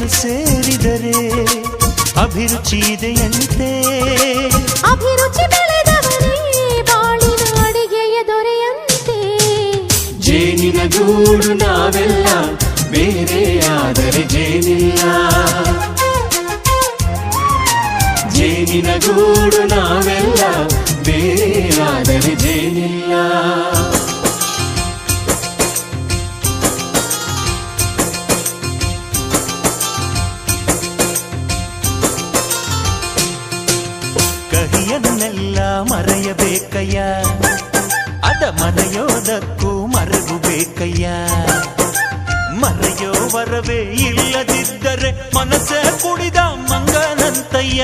ಸೇರಿದರೆ ಅಭಿರುಚಿ ಇದೆಯಂತೆ. ಅಭಿರುಚಿ ಬೆಳೆದವರೇ ಬಾಳಿನ ಅಡಿಗೆಯ ದೊರೆಯಂತೆ. ಜೇನಿನ ಗೂಡು ನಾವೆಲ್ಲ ಬೇರೆಯಾದರೆ ಜೇನಿಲ್ಲ. ಜೇನಿನ ಗೂಡು ನಾವೆಲ್ಲ ಬೇರೆಯಾದರೆ ಜೇನಿಲ್ಲ. ಕಹಿಯನ್ನೆಲ್ಲ ಮರೆಯಬೇಕಯ್ಯ, ಅದ ಮರೆಯೋದಕ್ಕೂ ಮರೆಗೂ ಬೇಕಯ್ಯ. ಮರೆಯೋ ವರವೇ ಇಲ್ಲದಿದ್ದರೆ ಮನಸ್ಸೇ ಕುಡಿದ ಮಂಗನಂತಯ್ಯ.